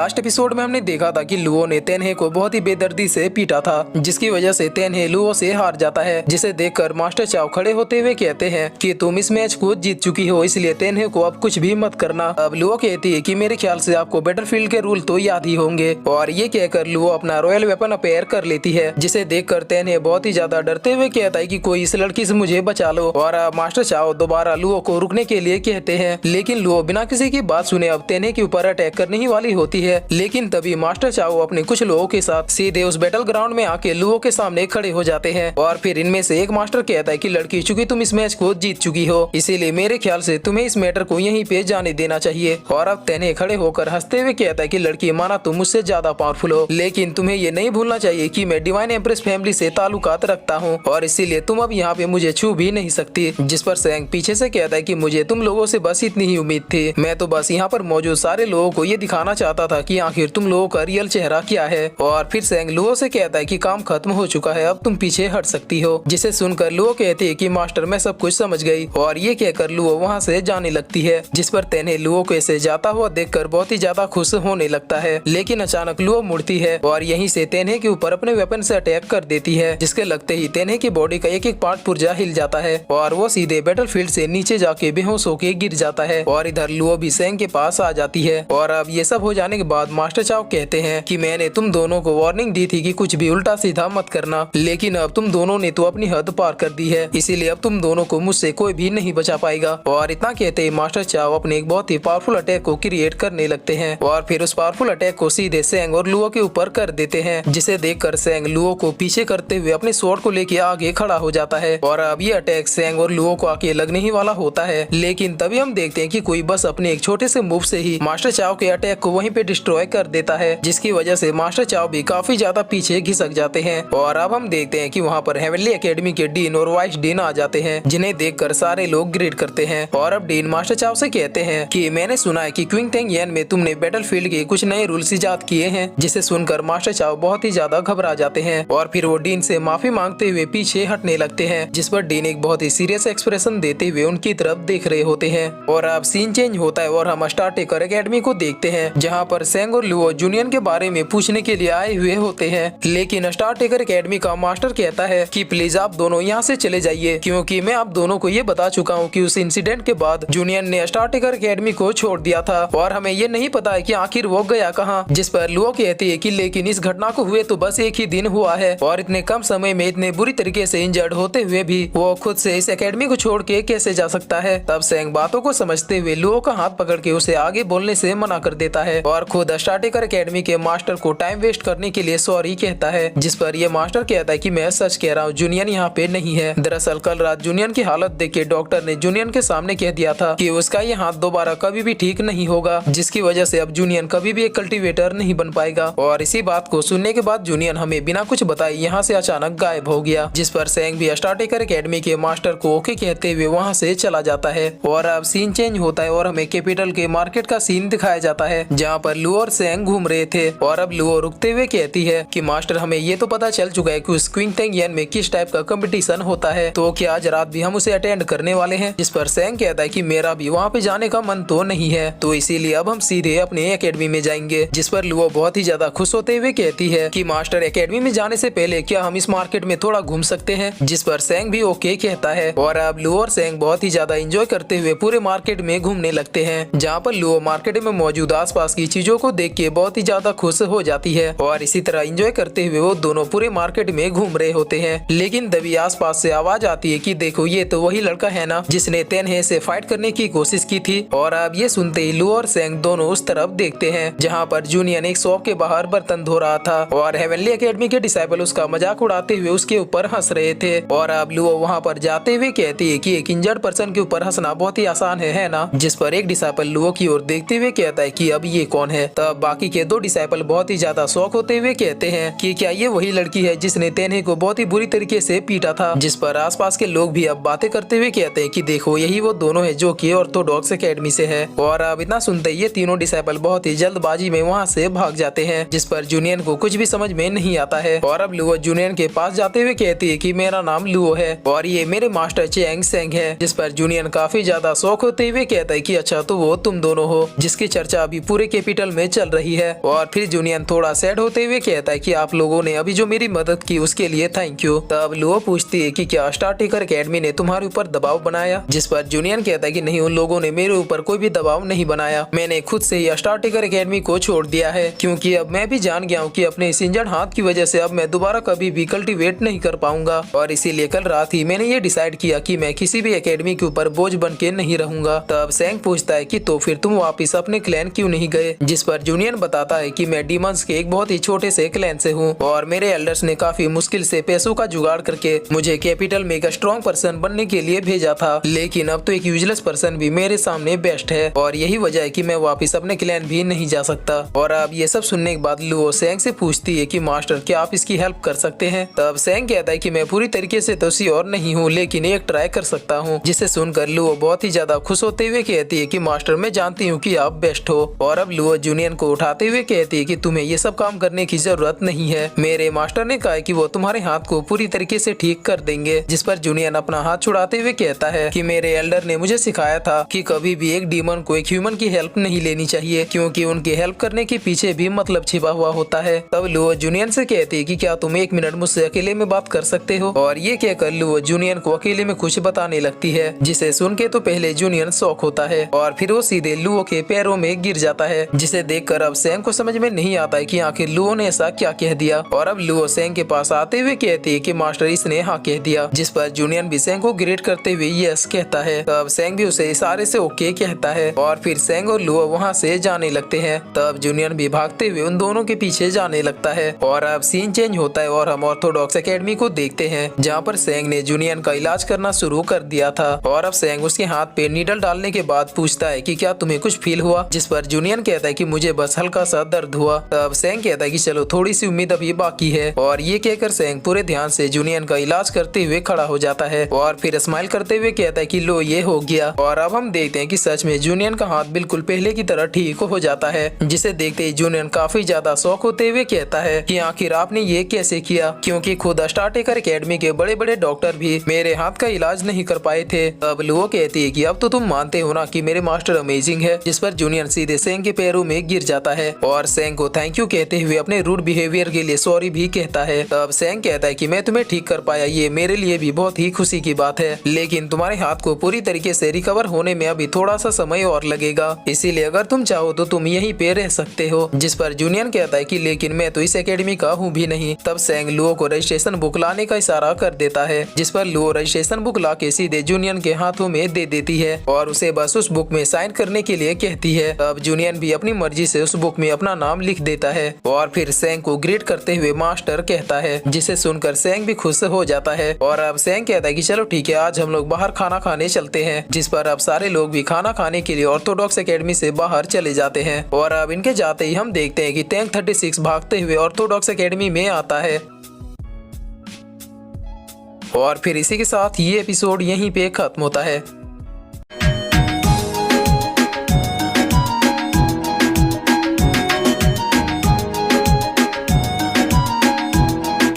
Last episode में हमने देखा था कि लुओ ने तेन्हे को बहुत ही बेदर्दी से पीटा था, जिसकी वजह से तेन्हे लुओ से हार जाता है, जिसे देखकर मास्टर चाओ खड़े होते हुए कहते हैं कि तुम इस मैच को जीत चुकी हो, इसलिए तेन्हे को अब कुछ भी मत करना। अब लुओ कहती है कि मेरे ख्याल से आपको बैटलफील्ड के रूल तो याद ही होंगे, और ये कहकर लुओ अपना रॉयल वेपन अपेयर कर लेती है, जिसे देखकर तेन्हे बहुत ही ज्यादा डरते हुए कहता है कि कोई इस लड़की से मुझे बचा लो। और मास्टर चाओ दोबारा लुओ को रुकने के लिए कहते हैं, लेकिन लुओ बिना किसी की बात सुने अब तेन्हे के ऊपर अटैक करने ही वाली होती है। लेकिन तभी मास्टर चाओ अपने कुछ लोगों के साथ सीधे उस बैटल ग्राउंड में आके लुओ के सामने खड़े हो जाते हैं, और फिर इनमें से एक मास्टर कहता है कि लड़की, चूंकि तुम इस मैच को जीत चुकी हो, इसीलिए मेरे ख्याल से तुम्हें इस मैटर को यहीं पे जाने देना चाहिए। और अब तेन्हे खड़े होकर हंसते हुए कहता है कि लड़की, माना तुम मुझसे ज्यादा पावरफुल हो, लेकिन तुम्हें ये नहीं भूलना चाहिए कि मैं डिवाइन एम्प्रेस फैमिली से ताल्लुकात रखता हूँ, और इसीलिए तुम अब यहाँ पे मुझे छू भी नहीं सकती। जिस पर सेंग पीछे से कहता है कि मुझे तुम लोगों से बस इतनी ही उम्मीद थी, मैं तो बस यहाँ पर मौजूद सारे लोगों को ये दिखाना चाहता था कि आखिर तुम लोगों का रियल चेहरा क्या है। और फिर सेंग लुओ से कहता है कि काम खत्म हो चुका है, अब तुम पीछे हट सकती हो। जिसे सुनकर लुओ कहती है कि मास्टर, मैं सब कुछ समझ गई, और ये कहकर लुओ वहाँ से जाने लगती है। जिस पर तेन्हे लुओ को ऐसे जाता हुआ देखकर बहुत ही ज्यादा खुश होने लगता है, लेकिन अचानक लुओ मुड़ती है और यहीं से तेन्हे के ऊपर अपने वेपन से अटैक कर देती है, जिसके लगते ही तेन्हे की बॉडी का एक एक पार्ट पुर्जा हिल जाता है और वो सीधे बैटलफील्ड से नीचे जाके बेहोश होके गिर जाता है। और इधर लुओ भी सेंग के पास आ जाती है। और अब ये सब हो जाने के बाद मास्टर चाओ कहते हैं कि मैंने तुम दोनों को वार्निंग दी थी कि कुछ भी उल्टा सीधा मत करना, लेकिन अब तुम दोनों ने तो अपनी हद पार कर दी है, इसीलिए अब तुम दोनों को मुझसे कोई भी नहीं बचा पाएगा। और इतना कहते ही मास्टर चाओ अपने एक बहुत ही पावरफुल अटैक को क्रिएट करने लगते हैं, और फिर उस पावरफुल अटैक को सीधे सेंग और लुओ के ऊपर कर देते हैं, जिसे देखकर सेंग लुओ को पीछे करते हुए अपने स्वॉर्ड को लेके आगे खड़ा हो जाता है। और अब ये अटैक सेंग और लुओ को आके लगने ही वाला होता है, लेकिन तभी हम देखते हैं कि कोई बस अपने एक छोटे से मूव से ही मास्टर चाओ के अटैक को वहीं पे डिस्ट्रॉय कर देता है, जिसकी वजह से मास्टर चाओ भी काफी ज्यादा पीछे घिसक जाते हैं। और अब हम देखते हैं कि वहाँ पर हेवनली एकेडमी के डीन और वाइस डीन आ जाते हैं, जिन्हें देखकर सारे लोग ग्रेड करते हैं। और अब डीन मास्टर चाओ से कहते हैं कि मैंने सुना है कि क्विंग टेंग येन में तुमने बैटलफील्ड के कुछ नए रूल्स इजाद किए हैं, जिसे सुनकर मास्टर चाओ बहुत ही ज्यादा घबरा जाते हैं, और फिर वो डीन से माफी मांगते हुए पीछे हटने लगते हैं। जिस पर डीन एक बहुत ही सीरियस एक्सप्रेशन देते हुए उनकी तरफ देख रहे होते हैं। और अब सीन चेंज होता है और हम स्टार टेकर एकेडमी को देखते हैं, जहाँ पर सेंग और लुओ जूनियन के बारे में पूछने के लिए आए हुए होते हैं। लेकिन स्टार टेकर एकेडमी का मास्टर कहता है कि प्लीज आप दोनों यहाँ से चले जाइए, क्योंकि मैं आप दोनों को ये बता चुका हूँ कि उस इंसिडेंट के बाद जूनियन ने स्टार टेकर एकेडमी को छोड़ दिया था, और हमें ये नहीं पता है कि आखिर वो गया कहाँ। जिस पर लुओ कहती है कि लेकिन इस घटना को हुए तो बस एक ही दिन हुआ है, और इतने कम समय में इतने बुरी तरीके से इंजर्ड होते हुए भी वो खुद से इस एकेडमी को छोड़ के कैसे जा सकता है। तब सेंग बातों को समझते हुए लुओ का हाथ पकड़ के उसे आगे बोलने से मना कर देता है, और खुद स्टार टेकर एकेडमी के मास्टर को टाइम वेस्ट करने के लिए सॉरी कहता है। जिस पर ये मास्टर कहता है कि मैं सच कह रहा हूँ, जूनियन यहाँ पे नहीं है। दरअसल कल रात जूनियन की हालत देख के डॉक्टर ने जूनियन के सामने कह दिया था कि उसका ये हाथ दोबारा कभी भी ठीक नहीं होगा, जिसकी वजह से अब जूनियन कभी भी एक कल्टीवेटर नहीं बन पाएगा। और इसी बात को सुनने के बाद जूनियन हमें बिना कुछ बताए यहाँ से अचानक गायब हो गया। जिस पर सेंग भी स्टार टेकर एकेडमी के मास्टर को ओके कहते हुए वहाँ से चला जाता है। और अब सीन चेंज होता है और हमें कैपिटल के मार्केट का सीन दिखाया जाता है, जहाँ पर लुओ और सेंग घूम रहे थे। और अब लुओ रुकते हुए कहती है कि मास्टर, हमें ये तो पता चल चुका है कि उस क्विंग टेंग येन में किस टाइप का कंपटीशन होता है, तो क्या आज रात भी हम उसे अटेंड करने वाले हैं। जिस पर सेंग कहता है कि मेरा भी वहाँ पे जाने का मन तो नहीं है, तो इसीलिए अब हम सीधे अपने एकेडमी में जाएंगे। जिस पर लुओ बहुत ही ज्यादा खुश होते हुए कहती है कि मास्टर, एकेडमी में जाने से पहले क्या हम इस मार्केट में थोड़ा घूम सकते हैं। जिस पर सेंग भी ओके कहता है, और अब लुओ और सेंग बहुत ही ज्यादा एंजॉय करते हुए पूरे मार्केट में घूमने लगते हैं, जहाँ पर लुओ मार्केट में मौजूद आसपास की चीजों को देख के बहुत ही ज्यादा खुश हो जाती है, और इसी तरह एंजॉय करते हुए वो दोनों पूरे मार्केट में घूम रहे होते हैं। लेकिन तभी आसपास से आवाज आती है कि देखो, ये तो वही लड़का है ना जिसने तेन्हे से फाइट करने की कोशिश की थी। और अब ये सुनते ही लुओ और सेंग दोनों उस तरफ देखते हैं, जहाँ पर जूनियन एक शॉप के बाहर बर्तन धो रहा था, और हेवनली एकेडमी के डिसाइपल उसका मजाक उड़ाते हुए उसके ऊपर हंस रहे थे। और अब लुओ वहाँ पर जाते हुए कहती है कि एक इंजर्ड पर्सन के ऊपर हंसना बहुत ही आसान है ना। जिस पर एक डिसाइपल लुओ की ओर देखते हुए कहता है कि अब ये कौन है। तब बाकी के दो डिसाइपल बहुत ही ज्यादा शौक होते हुए कहते हैं कि क्या ये वही लड़की है जिसने तेन्हे को बहुत ही बुरी तरीके से पीटा था। जिस पर आसपास के लोग भी अब बातें करते हुए कहते हैं कि देखो, यही वो दोनों है जो कि ऑर्थोडॉक्स एकेडमी से है। और अब इतना सुनते ये तीनों डिसाइपल बहुत ही जल्दबाजी में वहाँ से भाग जाते हैं, जिस पर जूनियन को कुछ भी समझ में नहीं आता है। और अब लुओ जूनियन के पास जाते हुए कहती है कि मेरा नाम लुओ है और ये मेरे मास्टर चेंग सेंग है। जिस पर जूनियन काफी ज्यादा शौक होते हुए कहता है कि अच्छा, तो वो तुम दोनों हो जिसकी चर्चा अभी पूरे कैपिटल में चल रही है। और फिर जूनियन थोड़ा सैड होते हुए कहता है कि आप लोगों ने अभी जो मेरी मदद की उसके लिए थैंक यू। तब लुओ पूछती है कि क्या स्टार ट्रेकर एकेडमी ने तुम्हारे ऊपर दबाव बनाया, जिस पर जूनियन कहता है कि नहीं, उन लोगों ने मेरे ऊपर कोई भी दबाव नहीं बनाया, मैंने खुद से ही स्टार ट्रेकर एकेडमी को छोड़ दिया है, क्योंकि अब मैं भी जान गया हूँ कि अपने इस इंजर्ड हाथ की वजह से अब मैं दोबारा कभी भी कल्टीवेट नहीं कर पाऊंगा। और इसीलिए कल रात ही मैंने ये डिसाइड किया कि मैं किसी भी एकेडमी के ऊपर बोझ बन के नहीं रहूंगा। तब सैंग पूछता है कि तो फिर तुम वापिस अपने क्लैन क्यों नहीं गए, जिस पर जूनियन बताता है कि मैं डीमंस के एक बहुत ही छोटे से क्लैन से हूँ और मेरे एल्डर्स ने काफी मुश्किल से पैसों का जुगाड़ करके मुझे कैपिटल में एक स्ट्रॉन्ग पर्सन बनने के लिए भेजा था, लेकिन अब तो एक यूजलेस पर्सन भी मेरे सामने बेस्ट है और यही वजह है कि मैं वापस अपने क्लैन भी नहीं जा सकता। और अब ये सब सुनने के बाद लुओ सैंग से पूछती है कि मास्टर क्या आप इसकी हेल्प कर सकते हैं। तब सैंग कहता है कि मैं पूरी तरीके से तो श्योर नहीं हूँ, लेकिन एक ट्राई कर सकता हूँ, जिसे सुनकर लुओ बहुत ही ज्यादा खुश होते हुए कहती है कि मास्टर मैं जानती हूँ कि आप बेस्ट हो। और अब लुओ जूनियन को उठाते हुए कहती है कि तुम्हें ये सब काम करने की जरूरत नहीं है, मेरे मास्टर ने कहा है कि वो तुम्हारे हाथ को पूरी तरीके से ठीक कर देंगे। जिस पर जूनियन अपना हाथ छुड़ाते हुए कहता है कि मेरे एल्डर ने मुझे सिखाया था कि कभी भी एक डीमन को एक ह्यूमन की हेल्प नहीं लेनी चाहिए, क्योंकि उनकी हेल्प करने के पीछे भी मतलब छिपा हुआ होता है। तब लुओ जूनियन से कहती है कि क्या तुम 1 मिनट मुझसे अकेले में बात कर सकते हो। और ये कहकर लुओ जूनियन को अकेले में कुछ बताने लगती है, जिसे सुन के तो पहले जूनियन शॉक होता है और फिर वो सीधे लुओ के पैरों में गिर जाता है, जिसे देखकर अब सैंग को समझ में नहीं आता है कि आखिर लुओ ने ऐसा क्या कह दिया। और अब लुओ सैंग के पास आते हुए कहती है कि मास्टर इसने हाँ कह दिया, जिस पर जूनियन भी सैंग को ग्रेट करते हुए यस कहता है। तब सैंग भी उसे इशारे से ओके कहता है और फिर सैंग और लुओ वहाँ से जाने लगते हैं। तब जूनियन भी भागते हुए उन दोनों के पीछे जाने लगता है और अब सीन चेंज होता है और हम ऑर्थोडॉक्स एकेडमी को देखते हैं, जहाँ पर सैंग ने जूनियन का इलाज करना शुरू कर दिया था। और अब सैंग उसके हाथ पे नीडल डालने के बाद पूछता है कि क्या तुम्हें कुछ फील हुआ, जिस पर जूनियन कहता है कि मुझे बस हल्का सा दर्द हुआ। तब सैंग कहता है कि चलो थोड़ी सी उम्मीद अभी बाकी है। और ये कहकर सैंग पूरे ध्यान से जूनियन का इलाज करते हुए खड़ा हो जाता है और फिर स्माइल करते हुए कहता है कि लो ये हो गया। और अब हम देखते हैं कि सच में जूनियन का हाथ बिल्कुल पहले की तरह ठीक हो जाता है, जिसे देखते ही जूनियन काफी ज्यादा शौक होते हुए कहता है कि आखिर आपने ये कैसे किया, क्योंकि खुद स्टार ट्रेकर एकेडमी के बड़े बड़े डॉक्टर भी मेरे हाथ का इलाज नहीं कर पाए थे। अब लुओ कहती है कि अब तो तुम मानते हो ना कि मेरे मास्टर अमेजिंग है, जिस पर जूनियन सीधे सैंग के पैरों में गिर जाता है और सैंग को थैंक यू कहते हुए अपने रूड बिहेवियर के लिए सॉरी भी कहता है। तब सैंग कहता है कि मैं तुम्हें ठीक कर पाया, ये मेरे लिए भी बहुत ही खुशी की बात है, लेकिन तुम्हारे हाथ को पूरी तरीके से रिकवर होने में अभी थोड़ा सा समय और लगेगा, इसीलिए अगर तुम चाहो तो तुम यहीं पे रह सकते हो। जिस पर जूनियन कहता है कि लेकिन मैं तो इस एकेडमी का हूँ भी नहीं। तब सैंग लुओ को रजिस्ट्रेशन बुक लाने का इशारा कर देता है, जिस पर लुओ रजिस्ट्रेशन बुक ला के सीधे जूनियन के हाथों में दे देती है और उसे बस उस बुक में साइन करने के लिए कहती है। तब जूनियन भी अपनी मर्जी से उस बुक में अपना नाम लिख देता है और फिर सैंग को ग्रेट करते हुए मास्टर कहता है, जिसे सुनकर सैंग भी खुश हो जाता है। और अब सैंग कहता है कि चलो ठीक है, आज हम लोग बाहर खाना खाने चलते हैं। जिस पर अब सारे लोग भी खाना खाने के लिए ऑर्थोडॉक्स एकेडमी से बाहर चले जाते हैं। और अब इनके जाते ही हम देखते हैं कि टैंक 36 भागते हुए ऑर्थोडॉक्स एकेडमी में आता है। और फिर इसी के साथ ये एपिसोड यहीं पे खत्म होता है।